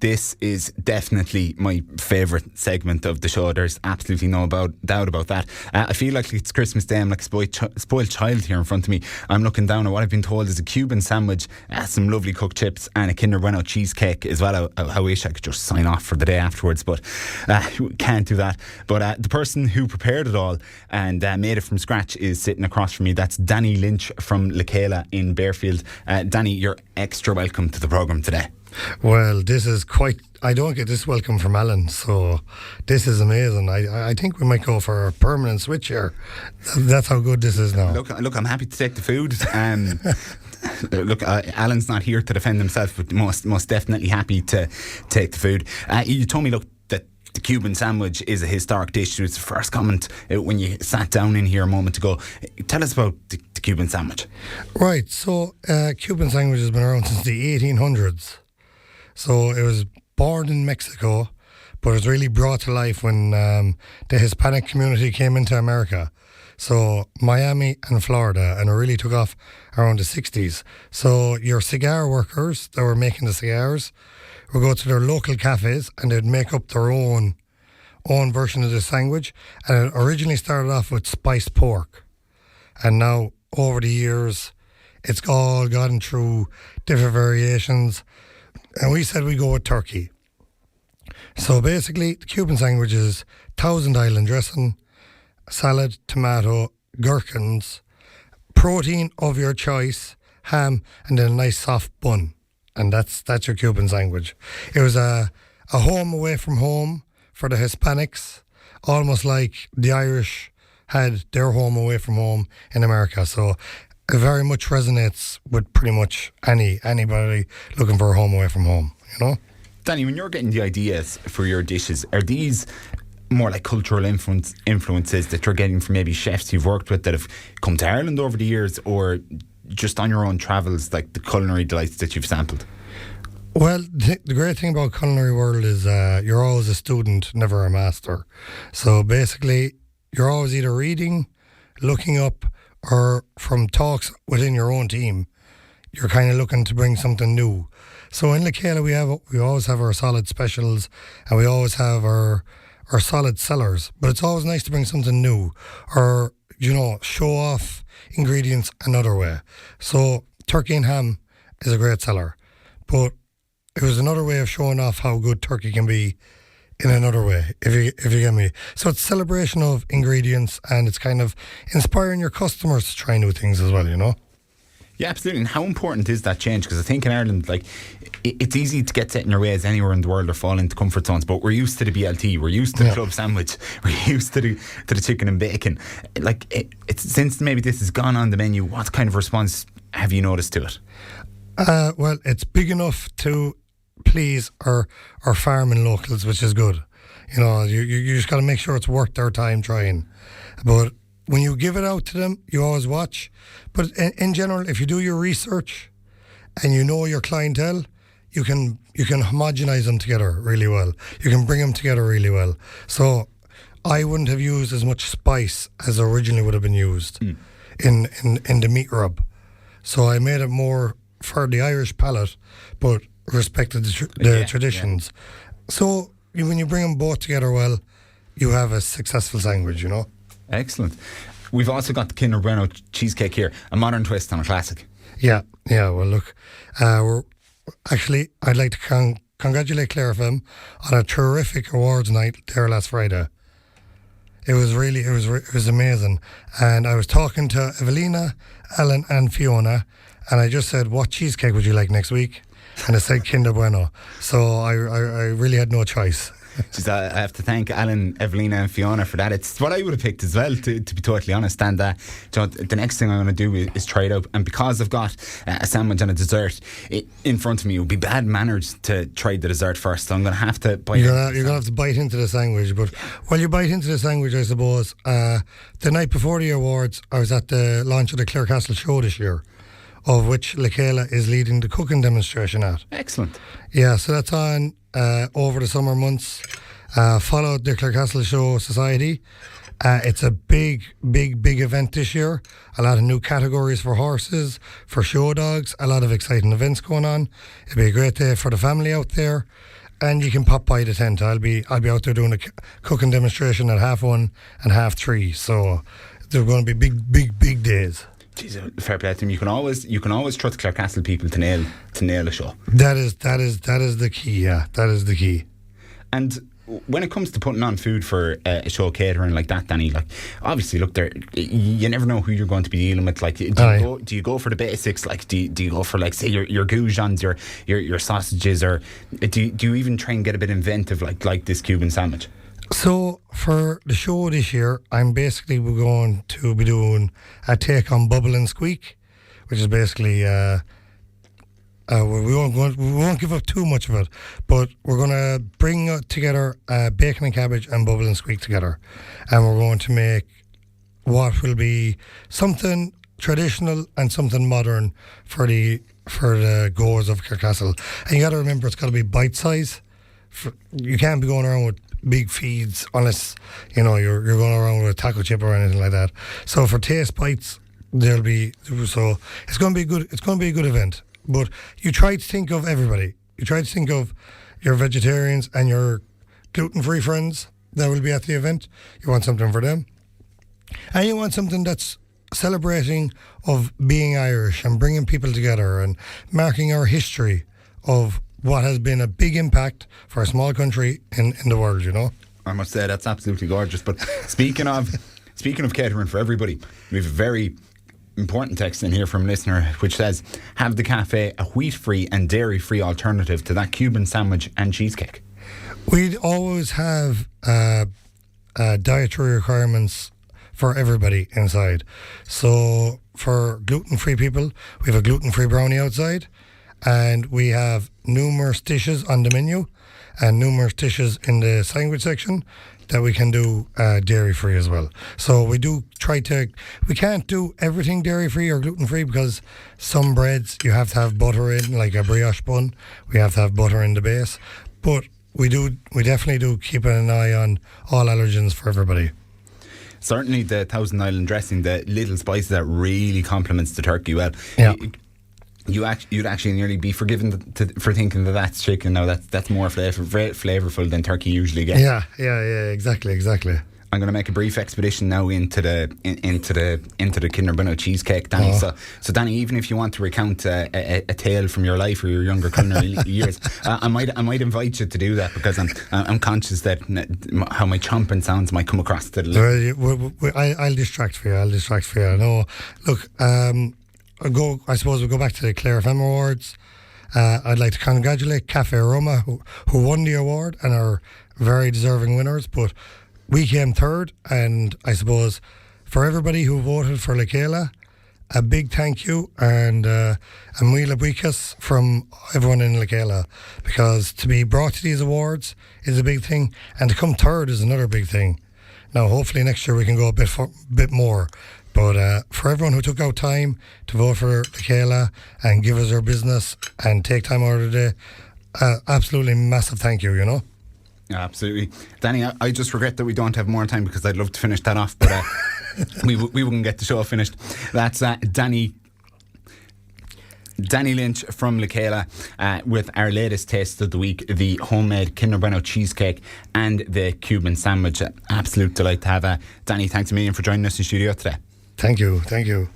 This is definitely my favourite segment of the show. There's absolutely no doubt about that. I feel like it's Christmas Day. I'm like a spoiled child here in front of me. I'm looking down at what I've been told is a Cuban sandwich, some lovely cooked chips, and a Kinder Bueno cheesecake as well. I wish I could just sign off for the day afterwards, but can't do that. But the person who prepared it all and made it from scratch is sitting across from me. That's Danny Lynch from Chéile in Barefield. Danny, you're extra welcome to the programme today. Well, this is quite... I don't get this welcome from Alan, so this is amazing. I think we might go for a permanent switch here. That's how good this is now. Look, I'm happy to take the food. Look, Alan's not here to defend himself, but most definitely happy to take the food. You told me, look, that the Cuban sandwich is a historic dish. It was the first comment when you sat down in here a moment ago. Tell us about the Cuban sandwich. Right, so Cuban sandwich has been around since the 1800s. So it was born in Mexico, but it was really brought to life when the Hispanic community came into America. So Miami and Florida, and it really took off around the 60s. So your cigar workers that were making the cigars would go to their local cafes and they'd make up their own version of the sandwich. And it originally started off with spiced pork. And now, over the years, it's all gone through different variations. And we said we go with turkey. So basically, the Cuban sandwich is Thousand Island dressing, salad, tomato, gherkins, protein of your choice, ham, and then a nice soft bun. And that's your Cuban sandwich. It was a home away from home for the Hispanics, almost like the Irish had their home away from home in America. So it very much resonates with pretty much anybody looking for a home away from home, you know? Danny, when you're getting the ideas for your dishes, are these more like cultural influences that you're getting from maybe chefs you've worked with that have come to Ireland over the years, or just on your own travels, like the culinary delights that you've sampled? Well, the great thing about culinary world is you're always a student, never a master. So basically, you're always either reading, looking up, or from talks within your own team, you're kind of looking to bring something new. So in Chéile, we always have our solid specials, and we always have our solid sellers. But it's always nice to bring something new, or show off ingredients another way. So turkey and ham is a great seller, but it was another way of showing off how good turkey can be in another way, if you get me. So it's celebration of ingredients, and it's kind of inspiring your customers to try new things as well, you know? Yeah, absolutely. And how important is that change? Because I think in Ireland, like, it's easy to get set in your ways anywhere in the world or fall into comfort zones, but we're used to the BLT, we're used to the club sandwich, we're used to the chicken and bacon. Like, it's since maybe this has gone on the menu, what kind of response have you noticed to it? Well, it's big enough to please our farming locals, which is good. You know, you just got to make sure it's worth their time trying. But when you give it out to them, you always watch. But in general, if you do your research and you know your clientele, you can homogenize them together really well. You can bring them together really well. So I wouldn't have used as much spice as originally would have been used in the meat rub. So I made it more for the Irish palate, but respected the traditions. Yeah. So when you bring them both together well, you have a successful sandwich, you know? Excellent. We've also got the Kinder Bueno cheesecake here, a modern twist on a classic. Yeah. Well, look, I'd like to congratulate Claire FM on a terrific awards night there last Friday. It was amazing. And I was talking to Evelina, Ellen and Fiona, and I just said, what cheesecake would you like next week? And I said Kinder Bueno. So I really had no choice. I have to thank Alan, Evelina and Fiona for that. It's what I would have picked as well, to be totally honest. And the next thing I'm going to do is try it out. And because I've got a sandwich and a dessert in front of me, it would be bad manners to try the dessert first. So I'm going to have to bite You're going to have to bite into the sandwich. But while you bite into the sandwich, I suppose, the night before the awards, I was at the launch of the Clarecastle show this year, of which Chéile is leading the cooking demonstration at. Excellent. Yeah, so that's on over the summer months. Follow the Clarecastle Show Society. It's a big event this year. A lot of new categories for horses, for show dogs, a lot of exciting events going on. It'll be a great day for the family out there. and you can pop by the tent. I'll be out there doing a cooking demonstration at 1:30 and 3:30. So they're going to be big days. Jeez, fair play to them. You can always trust Clarecastle people to nail a show. That is the key. Yeah, that is the key. And when it comes to putting on food for a show catering like that, Danny, like obviously, look, there you never know who you're going to be dealing with. Like, do you go for the basics? Like, do you go for, like, say your goujons, your sausages, or do you even try and get a bit inventive like this Cuban sandwich? So for the show this year, I'm basically going to be doing a take on Bubble and Squeak, which is basically we won't give up too much of it, but we're going to bring together bacon and cabbage and Bubble and Squeak together, and we're going to make what will be something traditional and something modern for the goers of Clarecastle. And you got to remember, it's got to be bite size. You can't be going around with big feeds unless you're going around with a taco chip or anything like that. So for taste bites, it's going to be good. It's going to be a good event. But you try to think of everybody. You try to think of your vegetarians and your gluten-free friends that will be at the event. You want something for them, and you want something that's celebrating of being Irish and bringing people together and marking our history of what has been a big impact for a small country in the world, I must say, that's absolutely gorgeous. But speaking of catering for everybody, we have a very important text in here from a listener which says, have the cafe a wheat-free and dairy-free alternative to that Cuban sandwich and cheesecake? We'd always have dietary requirements for everybody inside. So for gluten-free people, we have a gluten-free brownie outside, and we have numerous dishes on the menu and numerous dishes in the sandwich section that we can do dairy-free as well. So we can't do everything dairy-free or gluten-free, because some breads you have to have butter in, like a brioche bun. We have to have butter in the base. But we definitely do keep an eye on all allergens for everybody. Certainly the Thousand Island dressing, the little spice that really complements the turkey well. Yeah. You'd actually nearly be forgiven for thinking that that's chicken. Now that's more flavorful than turkey usually gets. Yeah, exactly. I'm going to make a brief expedition now into the Kinder Bueno cheesecake, Danny. So Danny, even if you want to recount a tale from your life or your younger culinary years, I might invite you to do that, because I'm conscious that how my chomping sounds might come across to the. I'll distract for you. No, look. I suppose we'll go back to the Clare FM Awards. I'd like to congratulate Cafe Roma, who won the award and are very deserving winners. But we came third, and I suppose for everybody who voted for Chéile, a big thank you and Mila Buikas from everyone in Chéile, because to be brought to these awards is a big thing, and to come third is another big thing. Now, hopefully next year we can go a bit more. But for everyone who took out time to vote for Chéile and give us their business and take time out of the day, absolutely massive thank you, Absolutely. Danny, I just regret that we don't have more time, because I'd love to finish that off, but we wouldn't get the show finished. That's Danny Lynch from Chéile with our latest taste of the week, the homemade Kinder Bueno cheesecake and the Cuban sandwich. Absolute delight to have Danny, thanks a million for joining us in studio today. Thank you.